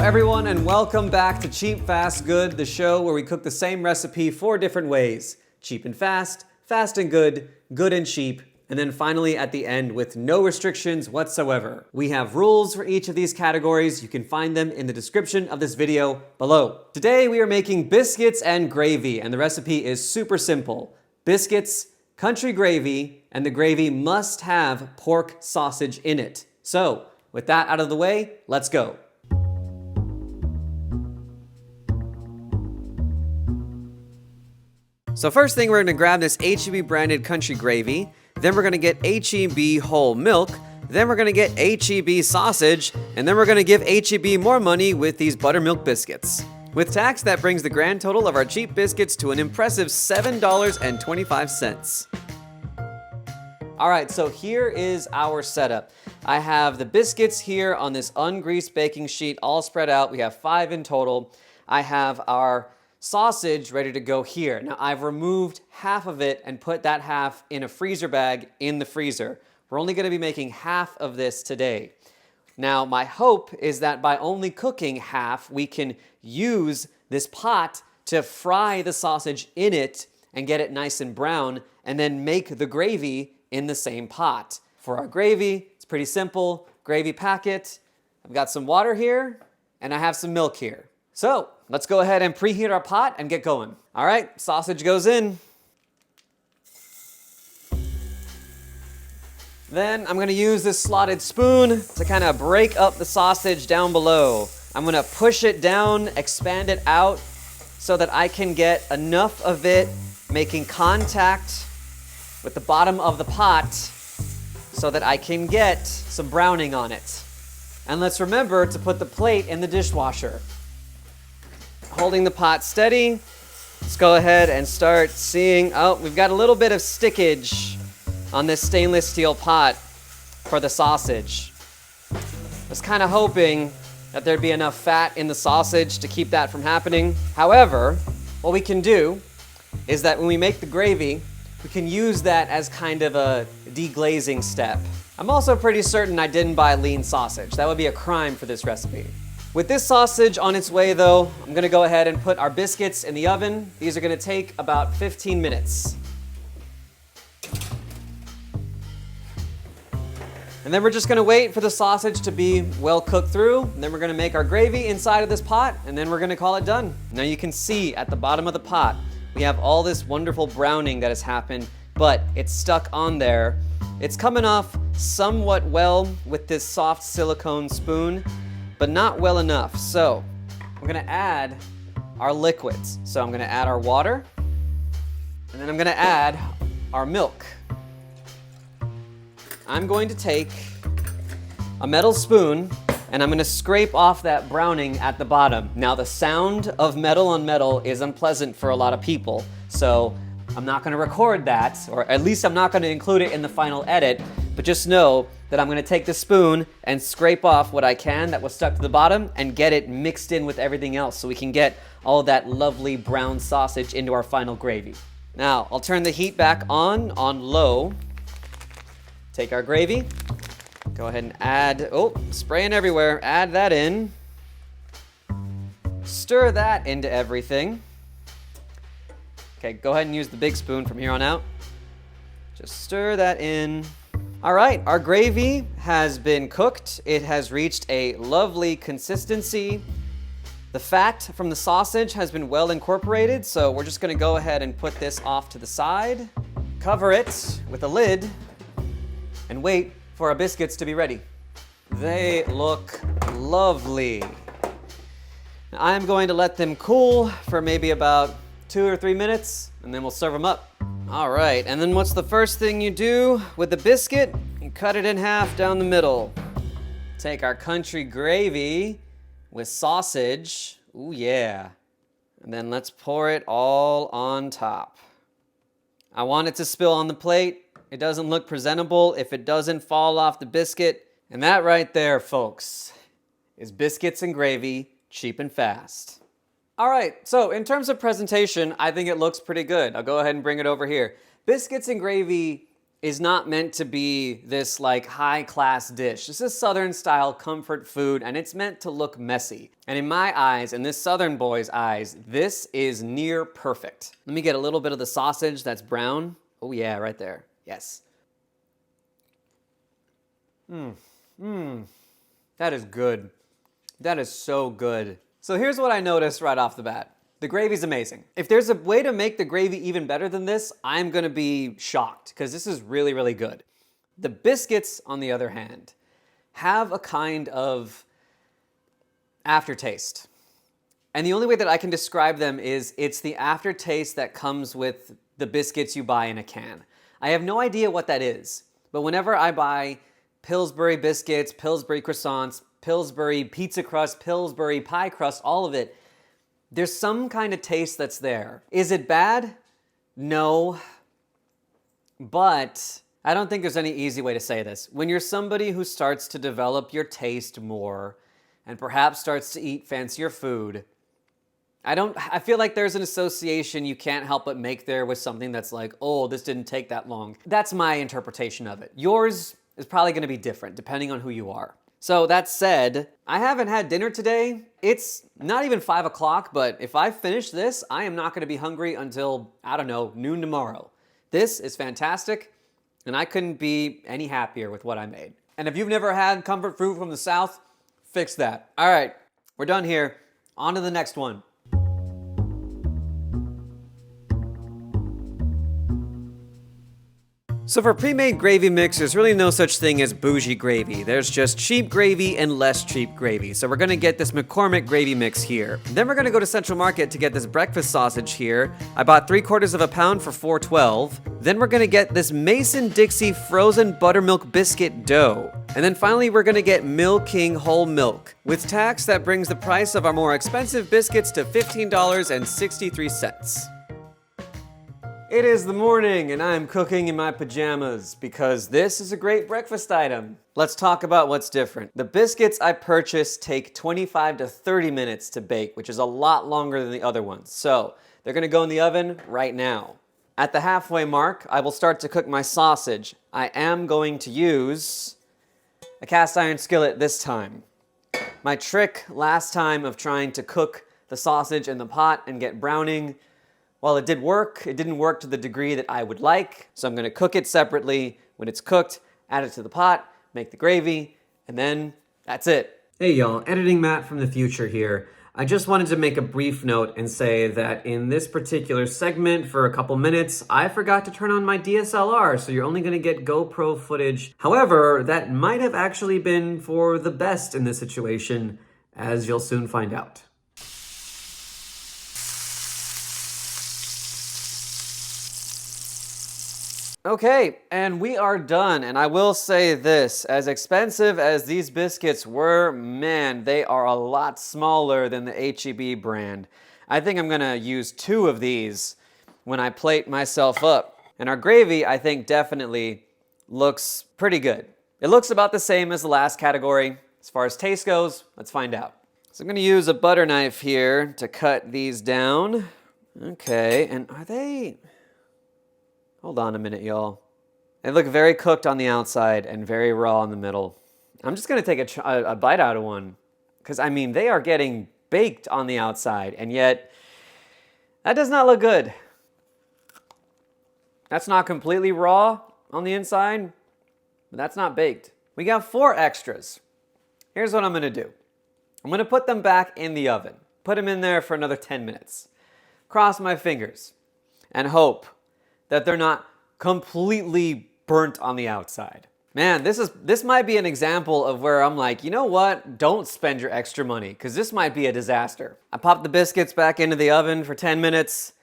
everyone, and welcome back to Cheap, Fast, Good, the show where we cook the same recipe 4 different ways. Cheap and fast, fast and good, good and cheap, and then finally at the end with no restrictions whatsoever. We have rules for each of these categories. You can find them in the description of this video below. Today we are making biscuits and gravy, and the recipe is super simple. Biscuits, country gravy, and the gravy must have pork sausage in it. So, with that out of the way, let's go. So first thing, we're gonna grab this H-E-B branded country gravy, then we're gonna get H-E-B whole milk, then we're gonna get H-E-B sausage, and then we're gonna give H-E-B more money with these buttermilk biscuits. With tax, that brings the grand total of our cheap biscuits to an impressive $7.25. All right, so here is our setup. I have the biscuits here on this ungreased baking sheet all spread out. We have 5 in total. I have our sausage ready to go here. Now I've removed half of it and put that half in a freezer bag in the freezer. We're only gonna be making half of this today. Now my hope is that by only cooking half, we can use this pot to fry the sausage in it and get it nice and brown, and then make the gravy in the same pot. For our gravy, it's pretty simple. Gravy packet, I've got some water here, and I have some milk here. So, let's go ahead and preheat our pot and get going. All right, sausage goes in. Then I'm gonna use this slotted spoon to kind of break up the sausage down below. I'm gonna push it down, expand it out so that I can get enough of it making contact with the bottom of the pot so that I can get some browning on it. And let's remember to put the plate in the dishwasher. Holding the pot steady, let's go ahead and start seeing, oh, we've got a little bit of stickage on this stainless steel pot for the sausage. I was kind of hoping that there'd be enough fat in the sausage to keep that from happening. However, what we can do is that when we make the gravy, we can use that as kind of a deglazing step. I'm also pretty certain I didn't buy lean sausage. That would be a crime for this recipe. With this sausage on its way though, I'm gonna go ahead and put our biscuits in the oven. These are gonna take about 15 minutes. And then we're just gonna wait for the sausage to be well cooked through, and then we're gonna make our gravy inside of this pot, and then we're gonna call it done. Now you can see at the bottom of the pot, we have all this wonderful browning that has happened, but it's stuck on there. It's coming off somewhat well with this soft silicone spoon, but not well enough. So we're gonna add our liquids. So I'm gonna add our water, and then I'm gonna add our milk. I'm going to take a metal spoon and I'm gonna scrape off that browning at the bottom. Now the sound of metal on metal is unpleasant for a lot of people, so I'm not gonna record that, or at least I'm not gonna include it in the final edit, but just know that I'm gonna take the spoon and scrape off what I can that was stuck to the bottom and get it mixed in with everything else so we can get all that lovely brown sausage into our final gravy. Now, I'll turn the heat back on low. Take our gravy, go ahead and add, oh, spraying everywhere, add that in. Stir that into everything. Okay, go ahead and use the big spoon from here on out. Just stir that in. All right, our gravy has been cooked. It has reached a lovely consistency. The fat from the sausage has been well incorporated, so we're just gonna go ahead and put this off to the side, cover it with a lid, and wait for our biscuits to be ready. They look lovely. Now, I'm going to let them cool for maybe about 2 or 3 minutes, and then we'll serve them up. All right, and then what's the first thing you do with the biscuit? You cut it in half down the middle. Take our country gravy with sausage. Ooh, yeah. And then let's pour it all on top. I want it to spill on the plate. It doesn't look presentable if it doesn't fall off the biscuit. And that right there, folks, is biscuits and gravy, cheap and fast. All right, so in terms of presentation, I think it looks pretty good. I'll go ahead and bring it over here. Biscuits and gravy is not meant to be this like high class dish. This is Southern style comfort food, and it's meant to look messy. And in my eyes, in this Southern boy's eyes, this is near perfect. Let me get a little bit of the sausage that's brown. Oh yeah, right there. Yes. That is good. That is so good. So here's what I noticed right off the bat. The gravy's amazing. If there's a way to make the gravy even better than this, I'm gonna be shocked, because this is really, really good. The biscuits, on the other hand, have a kind of aftertaste. And the only way that I can describe them is it's the aftertaste that comes with the biscuits you buy in a can. I have no idea what that is, but whenever I buy Pillsbury biscuits, Pillsbury croissants, Pillsbury pizza crust, Pillsbury pie crust, all of it, there's some kind of taste that's there. Is it bad? No. But I don't think there's any easy way to say this. When you're somebody who starts to develop your taste more and perhaps starts to eat fancier food, I feel like there's an association you can't help but make there with something that's like, oh, this didn't take that long. That's my interpretation of it. Yours is probably gonna be different depending on who you are. So that said, I haven't had dinner today. It's not even 5 o'clock, but if I finish this, I am not gonna be hungry until, I don't know, noon tomorrow. This is fantastic, and I couldn't be any happier with what I made. And if you've never had comfort food from the South, fix that. All right, we're done here. On to the next one. So for pre-made gravy mix, there's really no such thing as bougie gravy. There's just cheap gravy and less cheap gravy. So we're gonna get this McCormick gravy mix here. Then we're gonna go to Central Market to get this breakfast sausage here. I bought 3/4 of a pound for $4.12. Then we're gonna get this Mason-Dixie frozen buttermilk biscuit dough. And then finally, we're gonna get Mill King whole milk. With tax, that brings the price of our more expensive biscuits to $15.63. It is the morning and I'm cooking in my pajamas because this is a great breakfast item. Let's talk about what's different. The biscuits I purchased take 25 to 30 minutes to bake, which is a lot longer than the other ones. So they're gonna go in the oven right now. At the halfway mark, I will start to cook my sausage. I am going to use a cast iron skillet this time. My trick last time of trying to cook the sausage in the pot and get browning, while it did work, it didn't work to the degree that I would like, so I'm gonna cook it separately. When it's cooked, add it to the pot, make the gravy, and then that's it. Hey y'all, Editing Matt from the future here. I just wanted to make a brief note and say that in this particular segment for a couple minutes, I forgot to turn on my DSLR, so you're only gonna get GoPro footage. However, that might have actually been for the best in this situation, as you'll soon find out. Okay, and we are done, and I will say this, as expensive as these biscuits were, man, they are a lot smaller than the H-E-B brand. I think I'm gonna use 2 of these when I plate myself up. And our gravy, I think, definitely looks pretty good. It looks about the same as the last category. As far as taste goes, let's find out. So I'm gonna use a butter knife here to cut these down. Okay, and are they... Hold on a minute, y'all. They look very cooked on the outside and very raw in the middle. I'm just gonna take a bite out of one. Because, I mean, they are getting baked on the outside, and yet, that does not look good. That's not completely raw on the inside, but that's not baked. We got 4 extras. Here's what I'm gonna do. I'm gonna put them back in the oven. Put them in there for another 10 minutes. Cross my fingers and hope that they're not completely burnt on the outside. Man, this might be an example of where I'm like, you know what? Don't spend your extra money, because this might be a disaster. I popped the biscuits back into the oven for 10 minutes.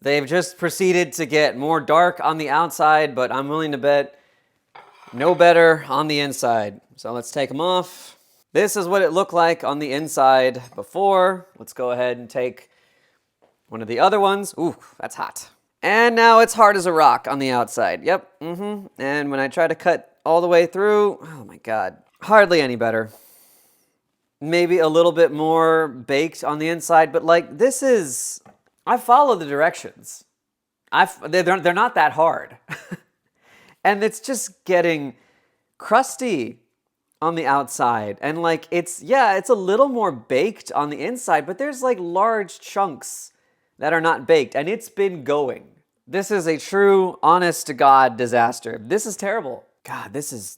They've just proceeded to get more dark on the outside, but I'm willing to bet no better on the inside. So let's take them off. This is what it looked like on the inside before. Let's go ahead and take one of the other ones. Ooh, that's hot. And now it's hard as a rock on the outside. Yep, And when I try to cut all the way through, oh my God, hardly any better. Maybe a little bit more baked on the inside, but like this is, I follow the directions. They're not that hard. And it's just getting crusty on the outside. And like, it's a little more baked on the inside, but there's like large chunks that are not baked, and it's been going. This is a true, honest to God disaster. This is terrible. God, this is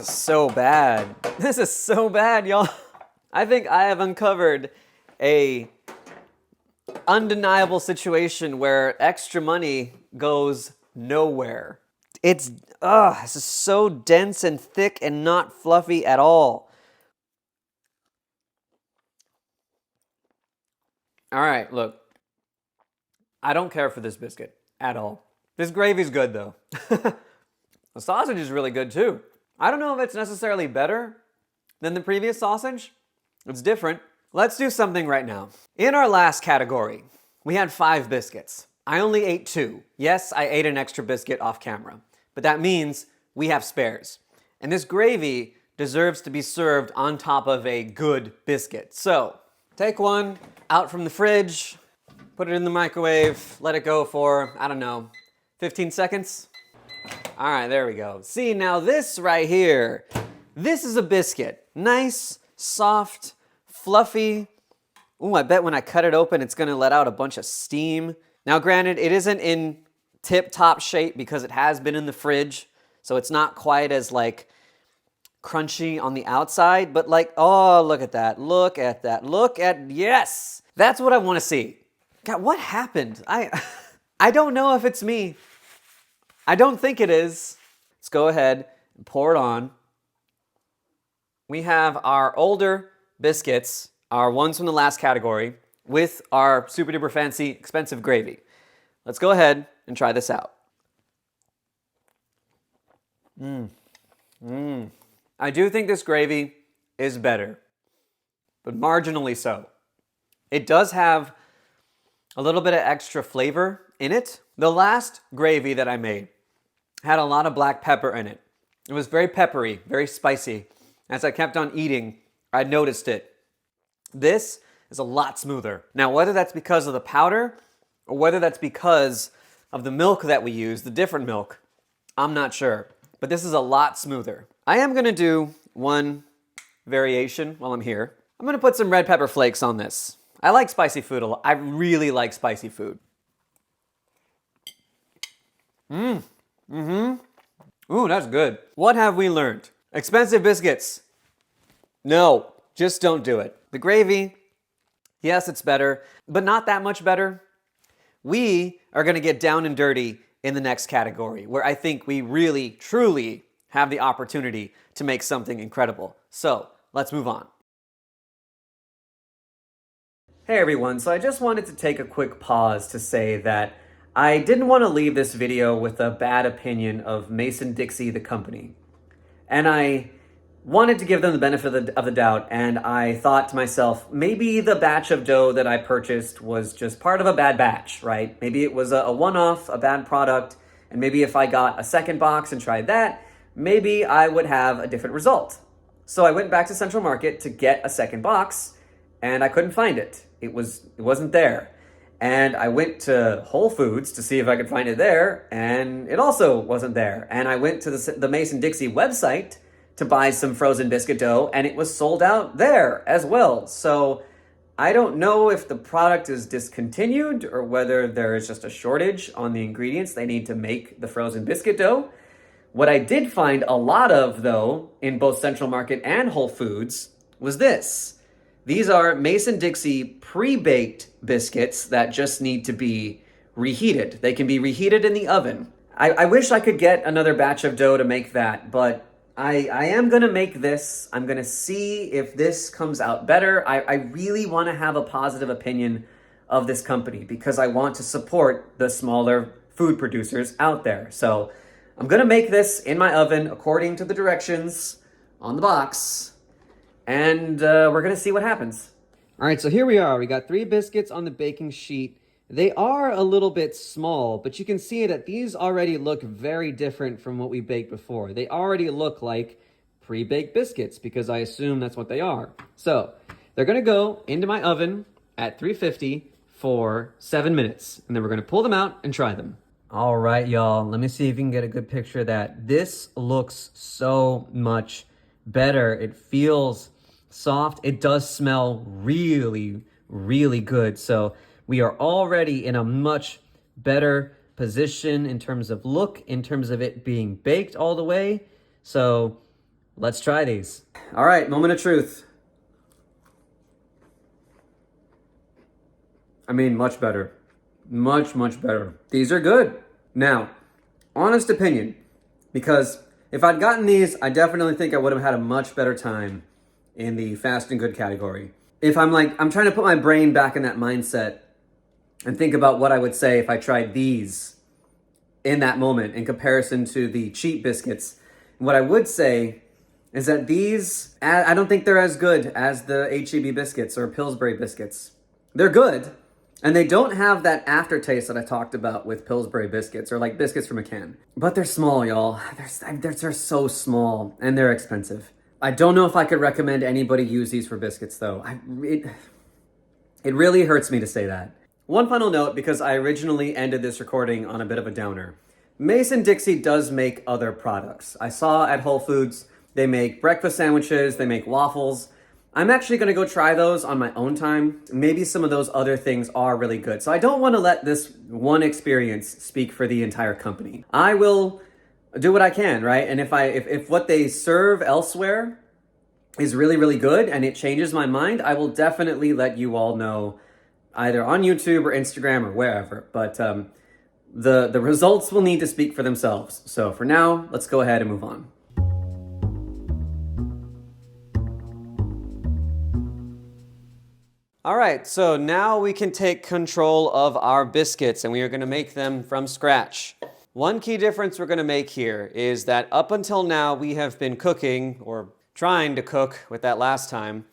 so bad. This is so bad, y'all. I think I have uncovered a undeniable situation where extra money goes nowhere. This is so dense and thick and not fluffy at all. All right, look. I don't care for this biscuit at all. This gravy's good, though. The sausage is really good, too. I don't know if it's necessarily better than the previous sausage. It's different. Let's do something right now. In our last category, we had 5 biscuits. I only ate 2. Yes, I ate an extra biscuit off camera, but that means we have spares. And this gravy deserves to be served on top of a good biscuit. So, take one out from the fridge, put it in the microwave, let it go for, I don't know, 15 seconds? All right, there we go. See, now this right here, this is a biscuit. Nice, soft, fluffy. Ooh, I bet when I cut it open, it's gonna let out a bunch of steam. Now, granted, it isn't in tip-top shape because it has been in the fridge, so it's not quite as like crunchy on the outside, but like, oh, look at that, yes! That's what I wanna see. God, what happened? I don't know if it's me. I don't think it is. Let's go ahead and pour it on. We have our older biscuits, our ones from the last category, with our super duper fancy expensive gravy. Let's go ahead and try this out. I do think this gravy is better, but marginally so. It does have a little bit of extra flavor in it. The last gravy that I made had a lot of black pepper in it. It was very peppery, very spicy. As I kept on eating, I noticed it. This is a lot smoother. Now, whether that's because of the powder or whether that's because of the milk that we use, the different milk, I'm not sure. But this is a lot smoother. I am gonna do one variation while I'm here. I'm gonna put some red pepper flakes on this. I like spicy food a lot. I really like spicy food. Ooh, that's good. What have we learned? Expensive biscuits. No, just don't do it. The gravy, yes, it's better, but not that much better. We are gonna get down and dirty in the next category, where I think we really, truly have the opportunity to make something incredible. So, let's move on. Hey everyone, so I just wanted to take a quick pause to say that I didn't want to leave this video with a bad opinion of Mason-Dixon, the company. And I wanted to give them the benefit of the doubt, and I thought to myself, maybe the batch of dough that I purchased was just part of a bad batch, right? Maybe it was a one-off, a bad product, and maybe if I got a second box and tried that, maybe I would have a different result. So I went back to Central Market to get a second box, and I couldn't find it. It wasn't there. And I went to Whole Foods to see if I could find it there, and it also wasn't there. And I went to the Mason-Dixon website to buy some frozen biscuit dough, and it was sold out there as well. So I don't know if the product is discontinued or whether there is just a shortage on the ingredients they need to make the frozen biscuit dough. What I did find a lot of, though, in both Central Market and Whole Foods was this. These are Mason-Dixon pre-baked biscuits that just need to be reheated. They can be reheated in the oven. I wish I could get another batch of dough to make that, but I am gonna make this. I'm gonna see if this comes out better. I really wanna have a positive opinion of this company because I want to support the smaller food producers out there. So I'm gonna make this in my oven according to the directions on the box. And we're gonna see what happens. All right, so here we are. We got 3 biscuits on the baking sheet. They are a little bit small, but you can see that these already look very different from what we baked before. They already look like pre-baked biscuits because I assume that's what they are. So they're gonna go into my oven at 350 for 7 minutes, and then we're gonna pull them out and try them. All right, y'all. Let me see if you can get a good picture of that. This looks so much better. It feels soft. It does smell really, really good. So we are already in a much better position in terms of look, in terms of it being baked all the way. So let's try these. All right, moment of truth. I mean, much better. Much, much better. These are good. Now, honest opinion, because if I'd gotten these, I definitely think I would have had a much better time in the fast and good category. If I'm trying to put my brain back in that mindset and think about what I would say if I tried these in that moment in comparison to the cheap biscuits. What I would say is that these, I don't think they're as good as the H-E-B biscuits or Pillsbury biscuits. They're good. And they don't have that aftertaste that I talked about with Pillsbury biscuits or like biscuits from a can. But they're small, y'all. They're so small and they're expensive. I don't know if I could recommend anybody use these for biscuits though. It really hurts me to say that. One final note, because I originally ended this recording on a bit of a downer. Mason-Dixie does make other products. I saw at Whole Foods, they make breakfast sandwiches, they make waffles. I'm actually going to go try those on my own time. Maybe some of those other things are really good. So I don't want to let this one experience speak for the entire company. I will do what I can, right? And if what they serve elsewhere is really, really good and it changes my mind, I will definitely let you all know either on YouTube or Instagram or wherever. But the results will need to speak for themselves. So for now, let's go ahead and move on. All right, so now we can take control of our biscuits and we are gonna make them from scratch. One key difference we're gonna make here is that up until now we have been cooking, or trying to cook with that last time,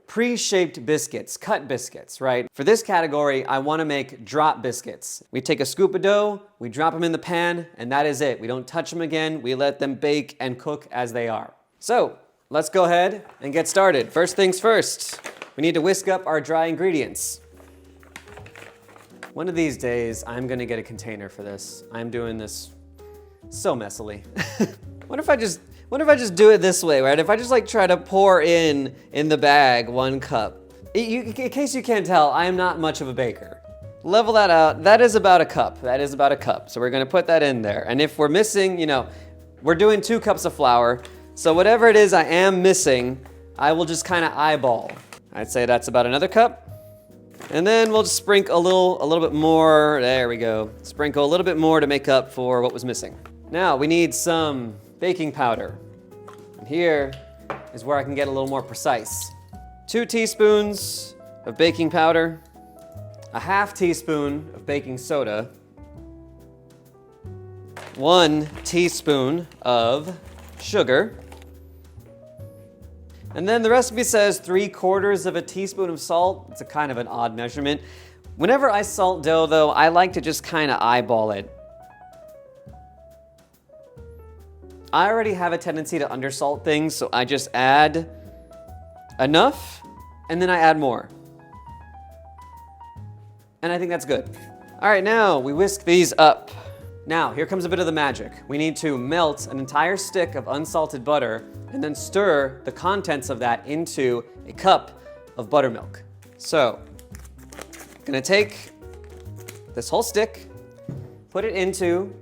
pre-shaped biscuits, cut biscuits, right? For this category, I wanna make drop biscuits. We take a scoop of dough, we drop them in the pan, and that is it. We don't touch them again, we let them bake and cook as they are. So, let's go ahead and get started. First things first. We need to whisk up our dry ingredients. One of these days, I'm gonna get a container for this. I'm doing this so messily. What if I just do it this way, right? If I just like try to pour in the bag 1 cup. In case you can't tell, I am not much of a baker. Level that out, that is about a cup. That is about a cup. So we're gonna put that in there. And if we're missing, we're doing 2 cups of flour. So whatever it is I am missing, I will just kind of eyeball. I'd say that's about another cup. And then we'll just sprinkle a little bit more. There we go. Sprinkle a little bit more to make up for what was missing. Now we need some baking powder. And here is where I can get a little more precise. 2 teaspoons of baking powder, a half teaspoon of baking soda, 1 teaspoon of sugar. And then the recipe says 3/4 of a teaspoon of salt. It's a kind of an odd measurement. Whenever I salt dough though, I like to just kind of eyeball it. I already have a tendency to undersalt things, so I just add enough and then I add more. And I think that's good. All right, now we whisk these up. Now, here comes a bit of the magic. We need to melt an entire stick of unsalted butter and then stir the contents of that into a cup of buttermilk. So, I'm gonna take this whole stick, put it into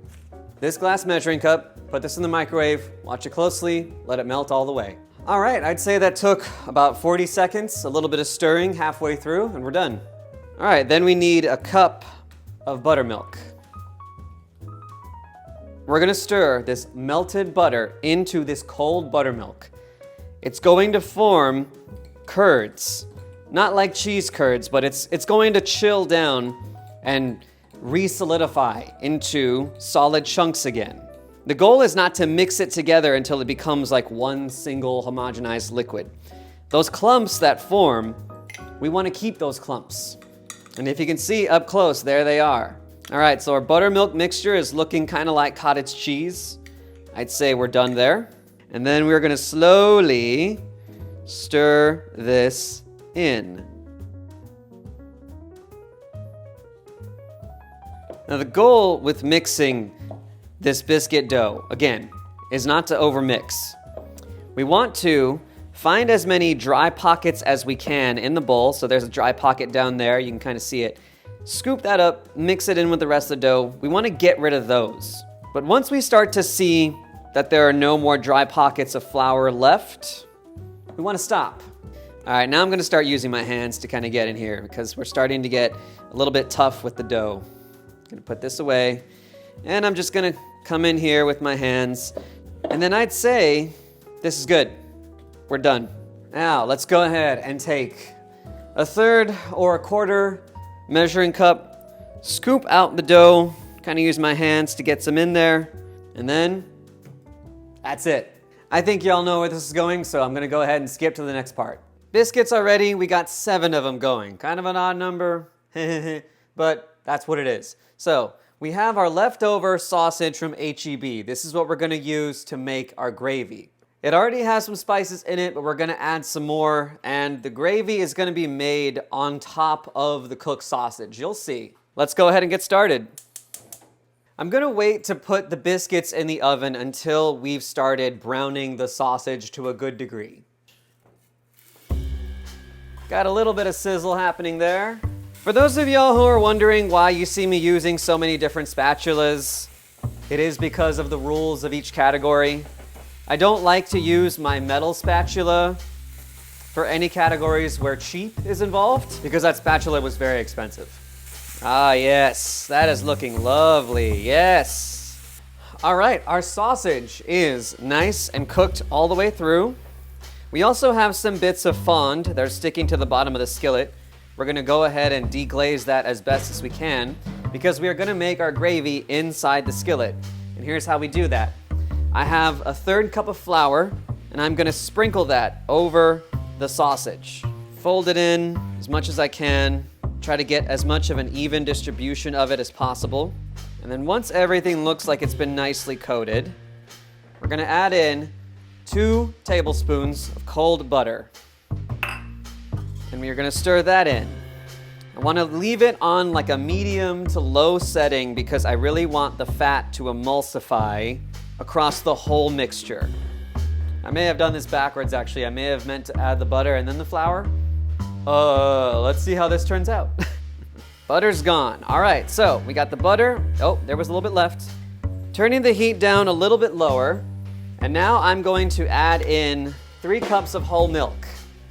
this glass measuring cup, put this in the microwave, watch it closely, let it melt all the way. All right, I'd say that took about 40 seconds, a little bit of stirring halfway through, and we're done. All right, then we need a cup of buttermilk. We're gonna stir this melted butter into this cold buttermilk. It's going to form curds. Not like cheese curds, but it's going to chill down and re-solidify into solid chunks again. The goal is not to mix it together until it becomes like one single homogenized liquid. Those clumps that form, we wanna keep those clumps. And if you can see up close, there they are. All right, so our buttermilk mixture is looking kind of like cottage cheese. I'd say we're done there. And then we're gonna slowly stir this in. Now the goal with mixing this biscuit dough, again, is not to overmix. We want to find as many dry pockets as we can in the bowl. So there's a dry pocket down there, you can kind of see it. Scoop that up, mix it in with the rest of the dough. We want to get rid of those. But once we start to see that there are no more dry pockets of flour left, we want to stop. All right, now I'm going to start using my hands to kind of get in here because we're starting to get a little bit tough with the dough. I'm going to put this away, and I'm just going to come in here with my hands, and then I'd say this is good. We're done. Now, let's go ahead and take a third or a quarter measuring cup, scoop out the dough, kind of use my hands to get some in there, and then that's it. I think y'all know where this is going, so I'm going to go ahead and skip to the next part. Biscuits are ready. We got 7 of them going. Kind of an odd number, but that's what it is. So we have our leftover sausage from H-E-B. This is what we're going to use to make our gravy. It already has some spices in it, but we're going to add some more, and the gravy is going to be made on top of the cooked sausage. You'll see. Let's go ahead and get started. I'm going to wait to put the biscuits in the oven until we've started browning the sausage to a good degree. Got a little bit of sizzle happening there. For those of y'all who are wondering why you see me using so many different spatulas, it is because of the rules of each category. I don't like to use my metal spatula for any categories where cheap is involved because that spatula was very expensive. Ah, yes, that is looking lovely, yes. All right, our sausage is nice and cooked all the way through. We also have some bits of fond that are sticking to the bottom of the skillet. We're gonna go ahead and deglaze that as best as we can because we are gonna make our gravy inside the skillet. And here's how we do that. I have a third cup of flour, and I'm gonna sprinkle that over the sausage. Fold it in as much as I can. Try to get as much of an even distribution of it as possible. And then once everything looks like it's been nicely coated, we're gonna add in 2 tablespoons of cold butter. And we are gonna stir that in. I wanna leave it on like a medium to low setting because I really want the fat to emulsify across the whole mixture. I may have done this backwards actually. I may have meant to add the butter and then the flour. Let's see how this turns out. Butter's gone. All right, so we got the butter. Oh, there was a little bit left. Turning the heat down a little bit lower. And now I'm going to add in 3 cups of whole milk.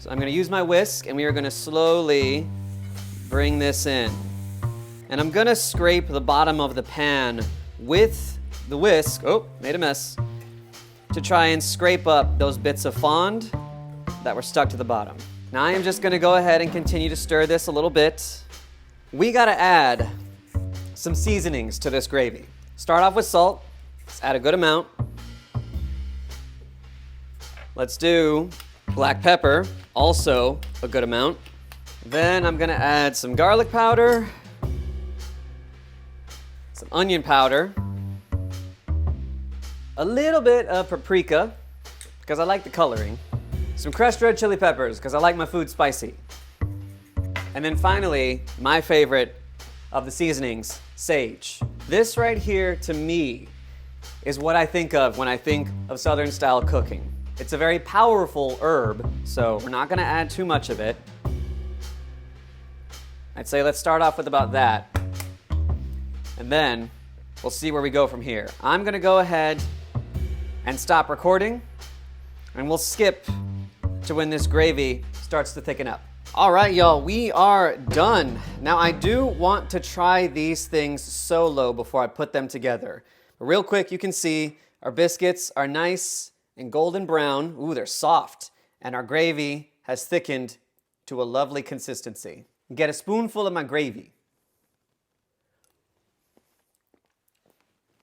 So I'm gonna use my whisk and we are gonna slowly bring this in. And I'm gonna scrape the bottom of the pan with the whisk, oh, made a mess, to try and scrape up those bits of fond that were stuck to the bottom. Now I am just gonna go ahead and continue to stir this a little bit. We gotta add some seasonings to this gravy. Start off with salt, let's add a good amount. Let's do black pepper, also a good amount. Then I'm gonna add some garlic powder, some onion powder, a little bit of paprika, because I like the coloring. Some crushed red chili peppers, because I like my food spicy. And then finally, my favorite of the seasonings, sage. This right here, to me, is what I think of when I think of Southern style cooking. It's a very powerful herb, so we're not gonna add too much of it. I'd say let's start off with about that. And then we'll see where we go from here. I'm gonna go ahead and stop recording, and we'll skip to when this gravy starts to thicken up. All right, y'all, we are done. Now, I do want to try these things solo before I put them together. But real quick, you can see our biscuits are nice and golden brown. Ooh, they're soft. And our gravy has thickened to a lovely consistency. Get a spoonful of my gravy.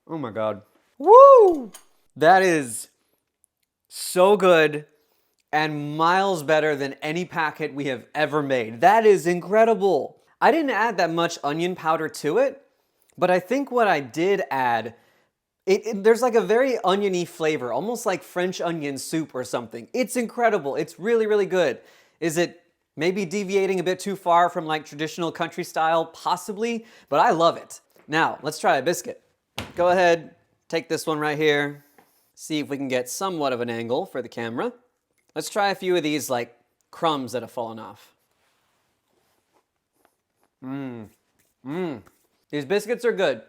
Oh my God. Woo! That is so good and miles better than any packet we have ever made. That is incredible. I didn't add that much onion powder to it, but I think what I did add, there's like a very oniony flavor, almost like French onion soup or something. It's incredible. It's really, really good. Is it maybe deviating a bit too far from like traditional country style? Possibly, but I love it. Now, let's try a biscuit. Go ahead, take this one right here. See if we can get somewhat of an angle for the camera. Let's try a few of these like crumbs that have fallen off. These biscuits are good.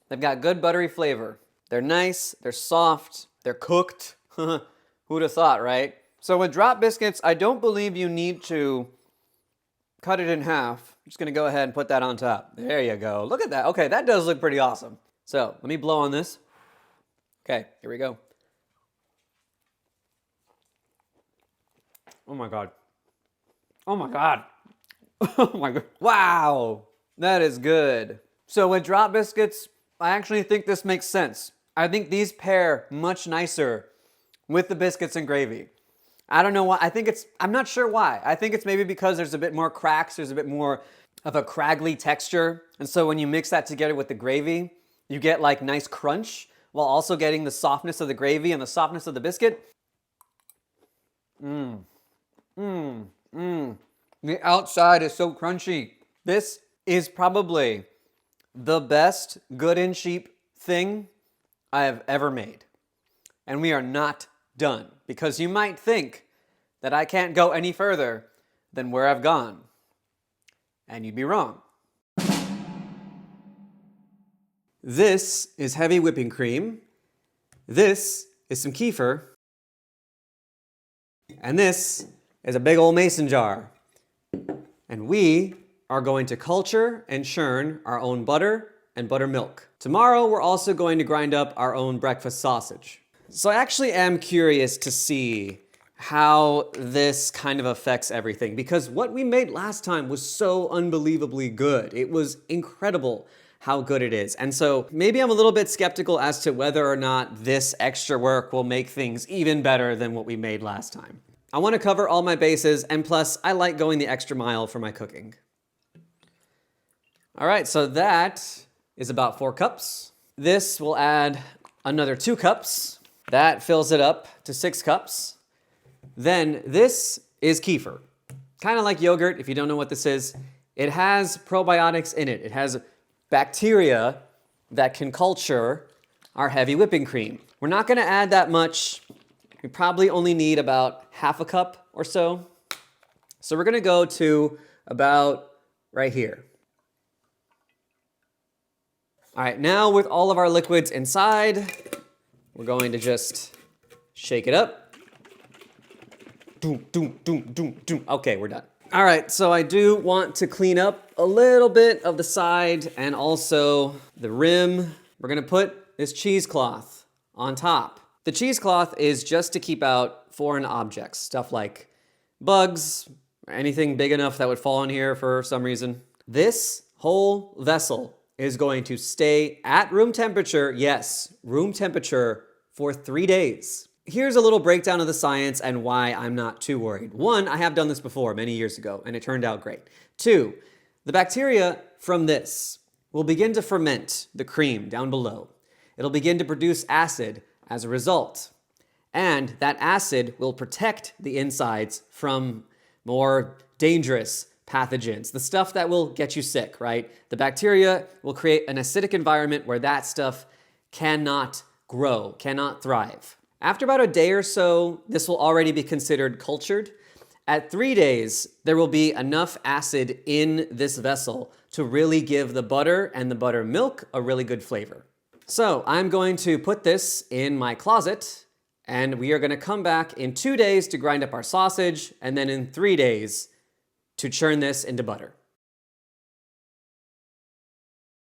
They've got good buttery flavor. They're nice, they're soft, they're cooked. Who'd have thought, right? So with drop biscuits, I don't believe you need to cut it in half. I'm just gonna go ahead and put that on top. There you go. Look at that. Okay, that does look pretty awesome. So let me blow on this. Okay, here we go. Oh my God. Oh my God. Oh my God. Wow, that is good. So with drop biscuits, I actually think this makes sense. I think these pair much nicer with the biscuits and gravy. I don't know why. I'm not sure why. I think it's maybe because there's a bit more cracks, there's a bit more of a craggly texture. And so when you mix that together with the gravy, you get like nice crunch while also getting the softness of the gravy and the softness of the biscuit. The outside is so crunchy. This is probably the best good and cheap thing I have ever made. And we are not done, because you might think that I can't go any further than where I've gone. And you'd be wrong. This is heavy whipping cream. This is some kefir. And this is a big old mason jar. And we are going to culture and churn our own butter and buttermilk. Tomorrow, we're also going to grind up our own breakfast sausage. So I actually am curious to see how this kind of affects everything, because what we made last time was so unbelievably good. It was incredible how good it is. And so maybe I'm a little bit skeptical as to whether or not this extra work will make things even better than what we made last time. I want to cover all my bases, and plus I like going the extra mile for my cooking. All right, so that is about 4 cups. This will add another 2 cups. That fills it up to 6 cups. Then this is kefir. Kind of like yogurt, if you don't know what this is. It has probiotics in it. It has bacteria that can culture our heavy whipping cream. We're not going to add that much. We probably only need about half a cup or so. So we're going to go to about right here. All right, now with all of our liquids inside, we're going to just shake it up. Doom, doom, doom, doom, doom. Okay, we're done. All right, so I do want to clean up a little bit of the side and also the rim. We're gonna put this cheesecloth on top. The cheesecloth is just to keep out foreign objects, stuff like bugs, or anything big enough that would fall in here for some reason. This whole vessel is going to stay at room temperature, yes, room temperature, for 3 days. Here's a little breakdown of the science and why I'm not too worried. 1, I have done this before many years ago, and it turned out great. 2, the bacteria from this will begin to ferment the cream down below. It'll begin to produce acid as a result. And that acid will protect the insides from more dangerous pathogens, the stuff that will get you sick, right? The bacteria will create an acidic environment where that stuff cannot grow, cannot thrive. After about a day or so, this will already be considered cultured. At 3 days, there will be enough acid in this vessel to really give the butter and the buttermilk a really good flavor. So I'm going to put this in my closet, and we are going to come back in 2 days to grind up our sausage, and then in 3 days to churn this into butter.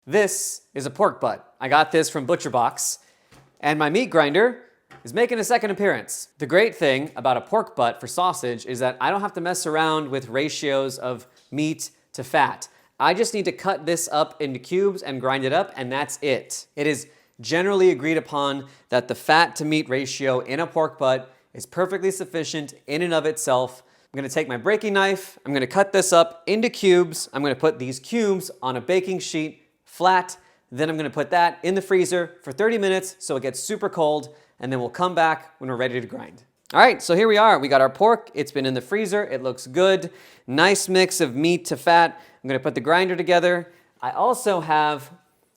This is a pork butt. I got this from Butcher Box, and my meat grinder is making a second appearance. The great thing about a pork butt for sausage is that I don't have to mess around with ratios of meat to fat. I just need to cut this up into cubes and grind it up, and that's it. It is generally agreed upon that the fat to meat ratio in a pork butt is perfectly sufficient in and of itself. I'm gonna take my breaking knife, I'm gonna cut this up into cubes, I'm gonna put these cubes on a baking sheet, flat, then I'm gonna put that in the freezer for 30 minutes so it gets super cold, and then we'll come back when we're ready to grind. All right, so here we are. We got our pork, it's been in the freezer, it looks good. Nice mix of meat to fat. I'm gonna put the grinder together. I also have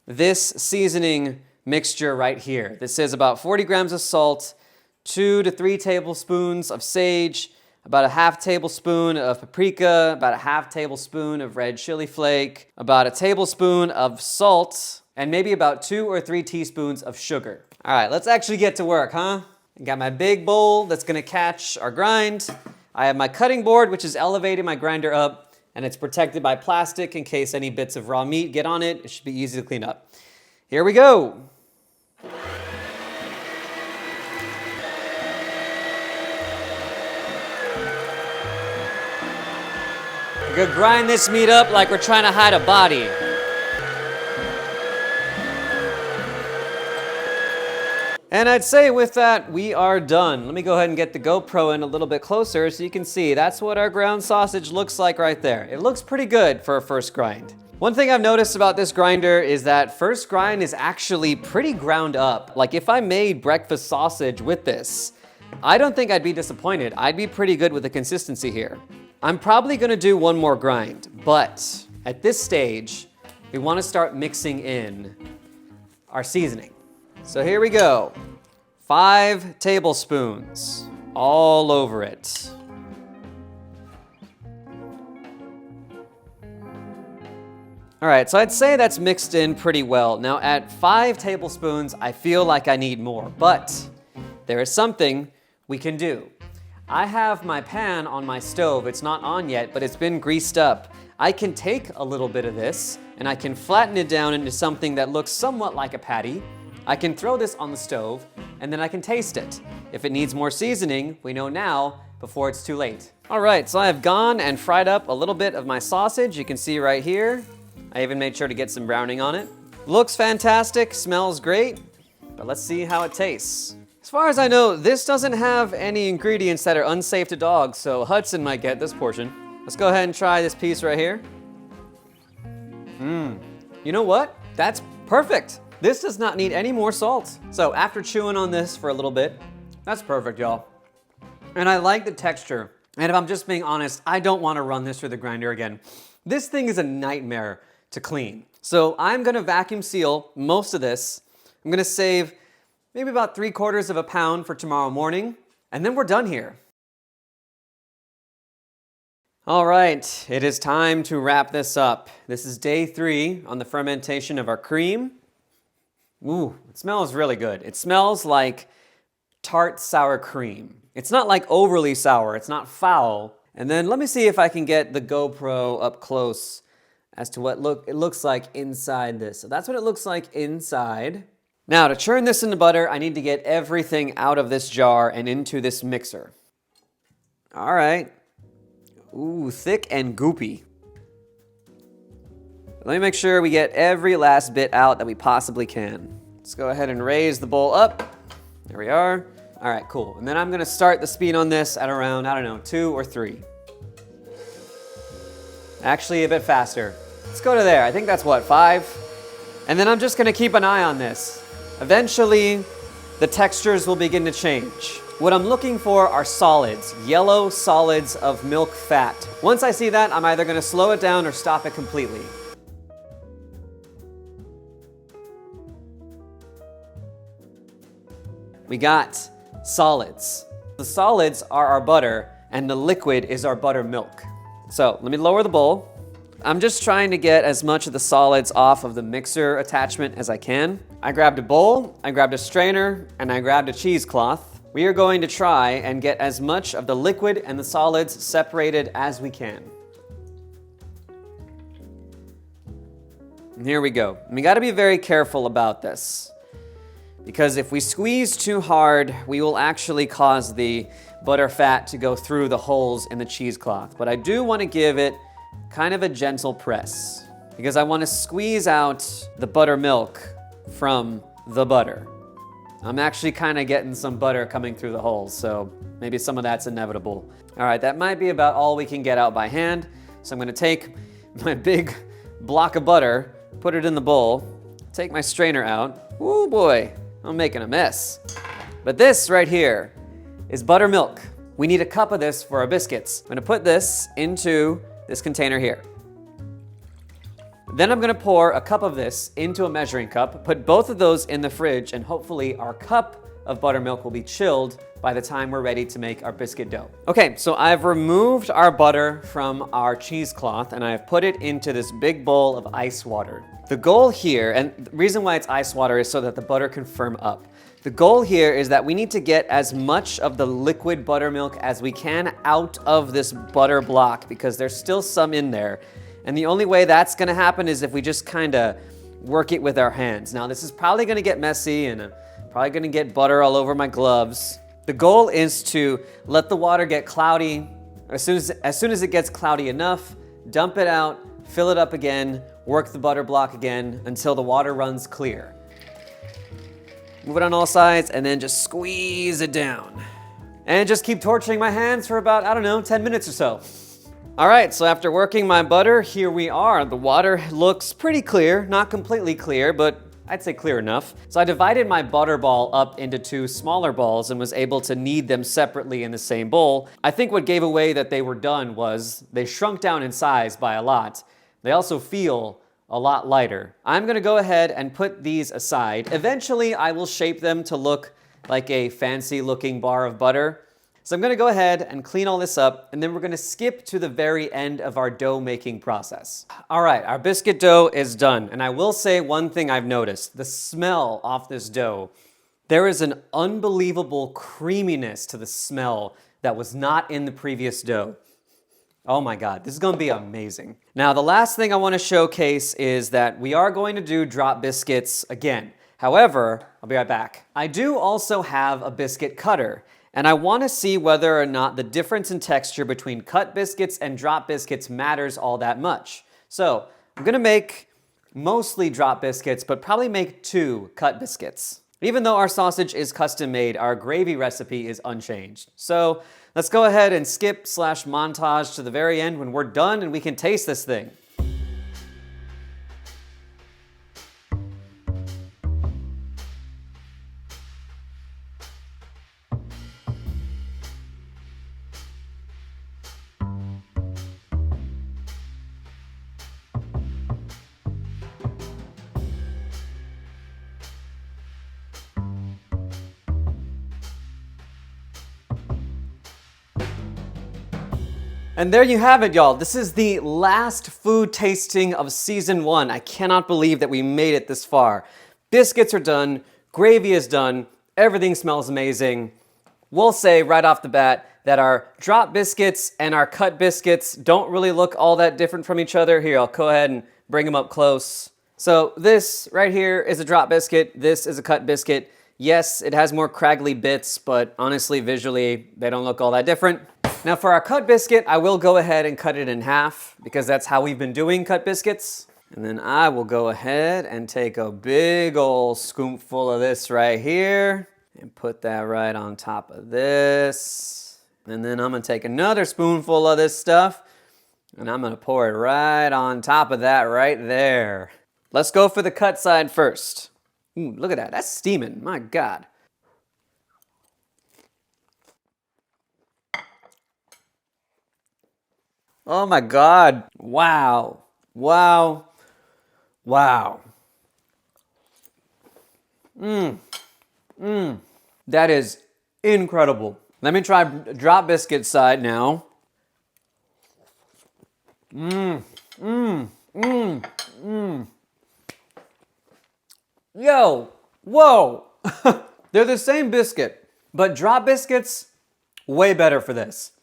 this seasoning mixture right here. This is about 40 grams of salt, 2 to 3 tablespoons of sage, about a half tablespoon of paprika, about a half tablespoon of red chili flake, about a tablespoon of salt, and maybe about 2 or 3 teaspoons of sugar. All right, let's actually get to work, huh? I got my big bowl that's gonna catch our grind. I have my cutting board, which is elevating my grinder up, and it's protected by plastic in case any bits of raw meat get on it. It should be easy to clean up. Here we go. We're gonna grind this meat up like we're trying to hide a body. And I'd say with that, we are done. Let me go ahead and get the GoPro in a little bit closer so you can see. That's what our ground sausage looks like right there. It looks pretty good for a first grind. One thing I've noticed about this grinder is that first grind is actually pretty ground up. Like if I made breakfast sausage with this, I don't think I'd be disappointed. I'd be pretty good with the consistency here. I'm probably gonna do one more grind, but at this stage, we wanna start mixing in our seasoning. So here we go. 5 tablespoons all over it. All right, so I'd say that's mixed in pretty well. Now at 5 tablespoons, I feel like I need more, but there is something we can do. I have my pan on my stove. It's not on yet, but it's been greased up. I can take a little bit of this and I can flatten it down into something that looks somewhat like a patty. I can throw this on the stove and then I can taste it. If it needs more seasoning, we know now before it's too late. All right, so I have gone and fried up a little bit of my sausage. You can see right here. I even made sure to get some browning on it. Looks fantastic, smells great, but let's see how it tastes. As far as I know, this doesn't have any ingredients that are unsafe to dogs, so Hudson might get this portion. Let's go ahead and try this piece right here. You know what? That's perfect. This does not need any more salt. So after chewing on this for a little bit, that's perfect, y'all. And I like the texture. And if I'm just being honest, I don't want to run this through the grinder again. This thing is a nightmare to clean. So I'm gonna vacuum seal most of this. I'm gonna save maybe about 3/4 of a pound for tomorrow morning, and then we're done here. All right, it is time to wrap this up. This is day 3 on the fermentation of our cream. Ooh, it smells really good. It smells like tart sour cream. It's not like overly sour, it's not foul. And then let me see if I can get the GoPro up close as to what it looks like inside this. So that's what it looks like inside. Now to churn this into butter, I need to get everything out of this jar and into this mixer. All right. Ooh, thick and goopy. Let me make sure we get every last bit out that we possibly can. Let's go ahead and raise the bowl up. There we are. All right, cool. And then I'm gonna start the speed on this at around, I don't know, 2 or 3. Actually, a bit faster. Let's go to there. I think that's what, 5? And then I'm just gonna keep an eye on this. Eventually, the textures will begin to change. What I'm looking for are solids, yellow solids of milk fat. Once I see that, I'm either gonna slow it down or stop it completely. We got solids. The solids are our butter, and the liquid is our buttermilk. So let me lower the bowl. I'm just trying to get as much of the solids off of the mixer attachment as I can. I grabbed a bowl, I grabbed a strainer, and I grabbed a cheesecloth. We are going to try and get as much of the liquid and the solids separated as we can. And here we go. And we gotta be very careful about this, because if we squeeze too hard, we will actually cause the butter fat to go through the holes in the cheesecloth. But I do want to give it kind of a gentle press, because I want to squeeze out the buttermilk from the butter. I'm actually kind of getting some butter coming through the holes, so maybe some of that's inevitable. All right, that might be about all we can get out by hand. So I'm gonna take my big block of butter, put it in the bowl, take my strainer out. Ooh boy, I'm making a mess. But this right here is buttermilk. We need a cup of this for our biscuits. I'm gonna put this into this container here. Then I'm gonna pour a cup of this into a measuring cup, put both of those in the fridge, and hopefully our cup of buttermilk will be chilled by the time we're ready to make our biscuit dough. Okay, so I've removed our butter from our cheesecloth and I've put it into this big bowl of ice water. The goal here, and the reason why it's ice water is so that the butter can firm up. The goal here is that we need to get as much of the liquid buttermilk as we can out of this butter block because there's still some in there. And the only way that's gonna happen is if we just kinda work it with our hands. Now this is probably gonna get messy and probably gonna get butter all over my gloves. The goal is to let the water get cloudy. As soon as it gets cloudy enough, dump it out, fill it up again, work the butter block again until the water runs clear. Move it on all sides and then just squeeze it down. And just keep torching my hands for about, I don't know, 10 minutes or so. All right, so after working my butter, here we are. The water looks pretty clear, not completely clear, but I'd say clear enough. So I divided my butter ball up into 2 smaller balls and was able to knead them separately in the same bowl. I think what gave away that they were done was they shrunk down in size by a lot. They also feel a lot lighter. I'm gonna go ahead and put these aside. Eventually, I will shape them to look like a fancy looking bar of butter. So I'm gonna go ahead and clean all this up, and then we're gonna skip to the very end of our dough making process. All right, our biscuit dough is done, and I will say one thing I've noticed. The smell off this dough, there is an unbelievable creaminess to the smell that was not in the previous dough. Oh my God, this is gonna be amazing. Now, the last thing I wanna showcase is that we are going to do drop biscuits again. However, I'll be right back. I do also have a biscuit cutter, and I wanna see whether or not the difference in texture between cut biscuits and drop biscuits matters all that much. So, I'm gonna make mostly drop biscuits, but probably make 2 cut biscuits. Even though our sausage is custom made, our gravy recipe is unchanged. So, let's go ahead and skip/montage to the very end when we're done and we can taste this thing. And there you have it, y'all. This is the last food tasting of season 1. I cannot believe that we made it this far. Biscuits are done, gravy is done, everything smells amazing. We'll say right off the bat that our drop biscuits and our cut biscuits don't really look all that different from each other. Here, I'll go ahead and bring them up close. So this right here is a drop biscuit. This is a cut biscuit. Yes, it has more craggly bits, but honestly, visually, they don't look all that different. Now for our cut biscuit, I will go ahead and cut it in half because that's how we've been doing cut biscuits. And then I will go ahead and take a big old scoopful of this right here and put that right on top of this. And then I'm gonna take another spoonful of this stuff and I'm gonna pour it right on top of that right there. Let's go for the cut side first. Ooh, look at that, that's steaming, my God. Oh my God, wow, wow, wow. That is incredible. Let me try drop biscuit side now. Yo, whoa. They're the same biscuit, but drop biscuits, way better for this.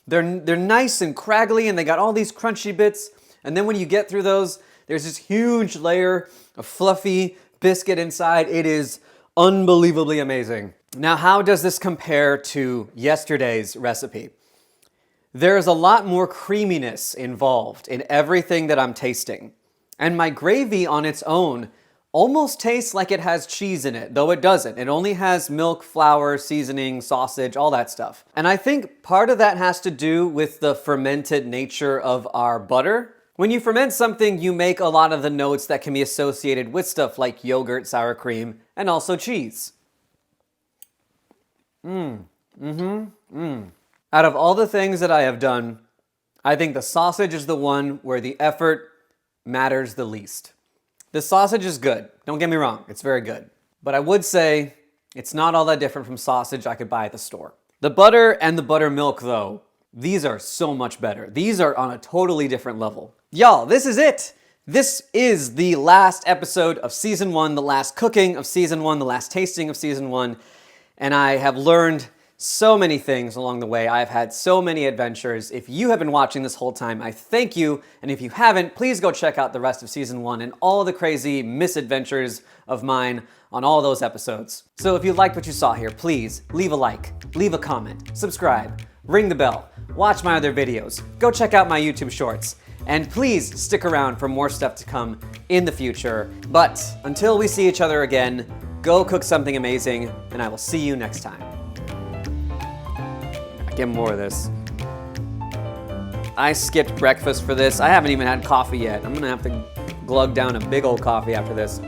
They're nice and craggly and they got all these crunchy bits. And then when you get through those, there's this huge layer of fluffy biscuit inside. It is unbelievably amazing. Now, how does this compare to yesterday's recipe? There's a lot more creaminess involved in everything that I'm tasting. And my gravy on its own almost tastes like it has cheese in it, though it doesn't. It only has milk, flour, seasoning, sausage, all that stuff. And I think part of that has to do with the fermented nature of our butter. When you ferment something, you make a lot of the notes that can be associated with stuff like yogurt, sour cream, and also cheese. Out of all the things that I have done, I think the sausage is the one where the effort matters the least. The sausage is good. Don't get me wrong, it's very good. But I would say it's not all that different from sausage I could buy at the store. The butter and the buttermilk, though, these are so much better. These are on a totally different level. Y'all, this is it. This is the last episode of Season 1, the last cooking of Season 1, the last tasting of Season 1, and I have learned so many things along the way. I've had so many adventures. If you have been watching this whole time, I thank you, and if you haven't, please go check out the rest of Season 1 and all the crazy misadventures of mine on all those episodes. So if you liked what you saw here, please leave a like, leave a comment, subscribe, ring the bell, watch my other videos, go check out my YouTube shorts, and please stick around for more stuff to come in the future. But until we see each other again, go cook something amazing, and I will see you next time. Get more of this. I skipped breakfast for this. I haven't even had coffee yet. I'm gonna have to glug down a big old coffee after this.